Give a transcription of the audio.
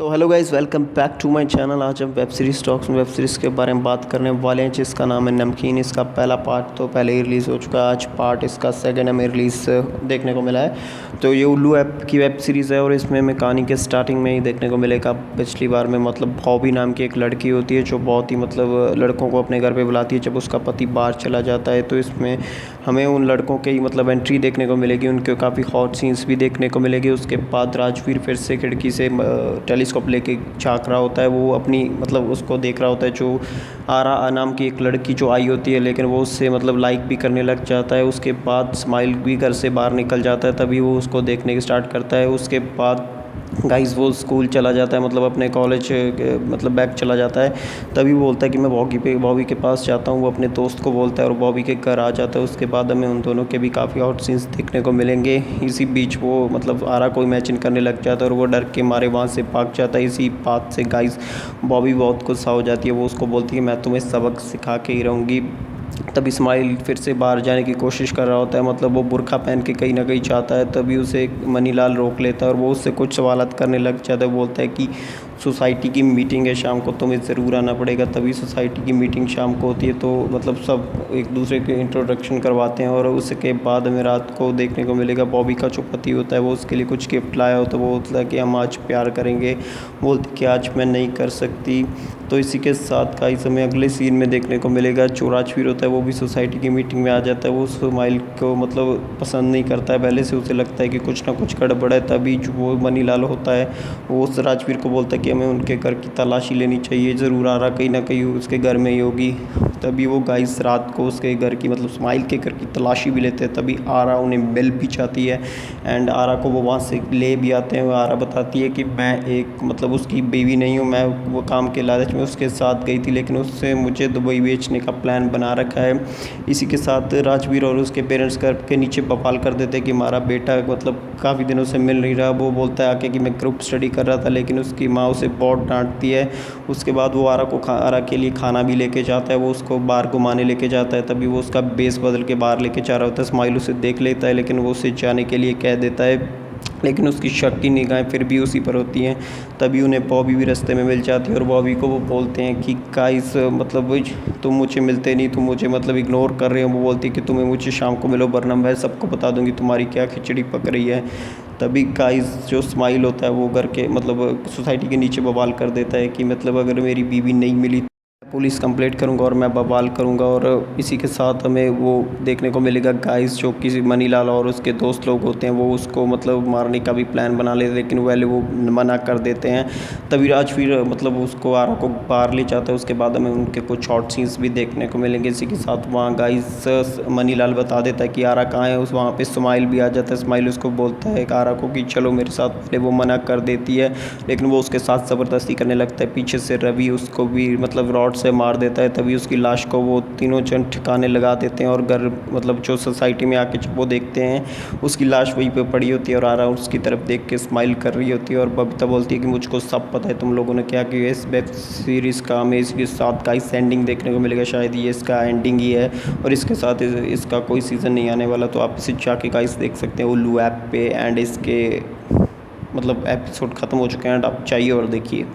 तो hello guys, welcome back to my channel. आज हम वेब सीरीज़ टॉक्स में वेब सीरीज़ के बारे में बात करने वाले हैं जिसका नाम है नमकीन। इसका पहला पार्ट तो पहले ही रिलीज़ हो चुका है। आज पार्ट इसका सेकंड हमें रिलीज़ देखने को मिला है। तो ये उल्लू ऐप की वेब सीरीज़ है और इसमें हमें कहानी के स्टार्टिंग में ही देखने को मिलेगा। पिछली बार में मतलब बॉबी नाम की एक लड़की होती है जो बहुत ही मतलब लड़कों को अपने घर पर बुलाती है जब उसका पति बाहर चला जाता है। तो इसमें हमें उन लड़कों के ही मतलब एंट्री देखने को मिलेगी, उनके काफ़ी हॉट सीन्स भी देखने को मिलेगी। उसके बाद राजवीर फिर से खिड़की से टेलीस्कोप लेके झाँक रहा होता है। वो अपनी मतलब उसको देख रहा होता है जो आरा नाम की एक लड़की जो आई होती है, लेकिन वो उससे मतलब लाइक भी करने लग जाता है। उसके बाद स्माइल भी घर से बाहर निकल जाता है, तभी वो उसको देखने की स्टार्ट करता है। उसके बाद गाइस वो स्कूल चला जाता है, मतलब अपने कॉलेज मतलब बैक चला जाता है। तभी वो बोलता है कि मैं बॉबी के पास जाता हूँ। वो अपने दोस्त को बोलता है और बॉबी के घर आ जाता है। उसके बाद हमें उन दोनों के भी काफ़ी हॉट सीन्स देखने को मिलेंगे। इसी बीच वो मतलब आरा को इमेजिन करने लग जाता है और वो डर के मारे वहाँ से भाग जाता है। इसी बात से गाइस बॉबी बहुत गुस्सा हो जाती है। वो उसको बोलती है मैं तुम्हें सबक सिखा के ही रहूँगी। तब इस्माइल फिर से बाहर जाने की कोशिश कर रहा होता है, मतलब वो बुर्का पहन के कहीं ना कहीं जाता है। तभी उसे मनीलाल रोक लेता है और वो उससे कुछ सवालात करने लग जाता है। बोलता है कि सोसाइटी की मीटिंग है शाम को, तुम्हें ज़रूर आना पड़ेगा। तभी सोसाइटी की मीटिंग शाम को होती है, तो मतलब सब एक दूसरे के इंट्रोडक्शन करवाते हैं। और उसके बाद हमें रात को देखने को मिलेगा बॉबी का जो पति होता है वो उसके लिए कुछ गिफ्ट लाया होता है। वो बोलता है कि हम आज प्यार करेंगे, बोलती कि आज मैं नहीं कर सकती। तो इसी के साथ का इस हमें अगले सीन में देखने को मिलेगा जो राजवीर होता है वो भी सोसाइटी की मीटिंग में आ जाता है। वो स्माइल को मतलब पसंद नहीं करता है, पहले से उसे लगता है कि कुछ ना कुछ गड़बड़ है। तभी जो वो मनीलाल होता है वो उस राजवीर को बोलता है कि हमें उनके घर की तलाशी लेनी चाहिए, ज़रूर आ रहा कहीं ना कहीं उसके घर में ही होगी। तभी वो गाइस रात को उसके घर की मतलब स्माइल के घर की तलाशी भी लेते हैं। तभी आरा उन्हें मिल भी जाती है एंड आरा को वो वहाँ से ले भी आते हैं। आरा बताती है कि मैं एक मतलब उसकी बीवी नहीं हूँ, मैं वो काम के लालच में उसके साथ गई थी, लेकिन उससे मुझे दुबई बेचने का प्लान बना रखा है। इसी के साथ राजवीर और उसके पेरेंट्स घर के नीचे बवाल कर देते हैं कि हमारा बेटा मतलब काफ़ी दिनों से मिल नहीं रहा। वो बोलता है आके कि मैं ग्रुप स्टडी कर रहा था, लेकिन उसकी माँ उसे बहुत डांटती है। उसके बाद वो आरा के लिए खाना भी लेके जाता है, वो उसको बाहर घुमाने लेके जाता है। तभी वो उसका बेस बदल के बाहर लेके जा रहा होता है। स्माइल उसे देख लेता है लेकिन वो उसे जाने के लिए कह देता है, लेकिन उसकी शक की निगाहें फिर भी उसी पर होती हैं। तभी उन्हें बॉबी भी रास्ते में मिल जाती है और बॉबी को वो बोलते हैं कि गाइस मतलब तुम मुझे मिलते नहीं, तुम मुझे मतलब इग्नोर कर रहे हो। वो बोलती है कि तुम्हें मुझे शाम को मिलो वरना मैं सबको बता दूंगी तुम्हारी क्या खिचड़ी पक रही है। तभी गाइस जो स्माइल होता है वो घर के मतलब सोसाइटी के नीचे बवाल कर देता है कि मतलब अगर मेरी बीवी नहीं मिली पुलिस कंप्लेंट करूंगा और मैं बवाल करूंगा। और इसी के साथ हमें वो देखने को मिलेगा गाइस जो किसी मनीलाल और उसके दोस्त लोग होते हैं वो उसको मतलब मारने का भी प्लान बना लेते हैं, लेकिन पहले वो मना कर देते हैं। तभी राजवीर मतलब उसको आरा को बाहर ले जाता है। उसके बाद हमें उनके कुछ शॉर्ट सीन्स भी देखने को मिलेंगे। इसी के साथ वहाँ गाइस मनीलाल बता देता है कि आरा कहाँ है। उस वहाँ पे स्माइल भी आ जाता है। स्माइल उसको बोलता है आरा को कि चलो मेरे साथ, पहले वो मना कर देती है लेकिन वो उसके साथ ज़बरदस्ती करने लगता है। पीछे से रवि उसको भी मतलब रॉड से मार देता है। तभी उसकी लाश को वो तीनों जन ठिकाने लगा देते हैं और घर मतलब जो सोसाइटी में आके जब वो देखते हैं उसकी लाश वहीं पे पड़ी होती है और आरा उसकी तरफ देख के स्माइल कर रही होती है। और बबीता बोलती है कि मुझको सब पता है तुम लोगों ने क्या किया। इस वेब सीरीज़ का हमें इसके साथ का इस एंडिंग देखने को मिलेगा, शायद ये इसका एंडिंग ही है और इसके साथ इसका कोई सीज़न नहीं आने वाला। तो आप इसे जाके गाइस देख सकते हैं उल्लू ऐप पे एंड इसके मतलब एपिसोड ख़त्म हो चुके हैं एंड आप चाहिए और देखिए।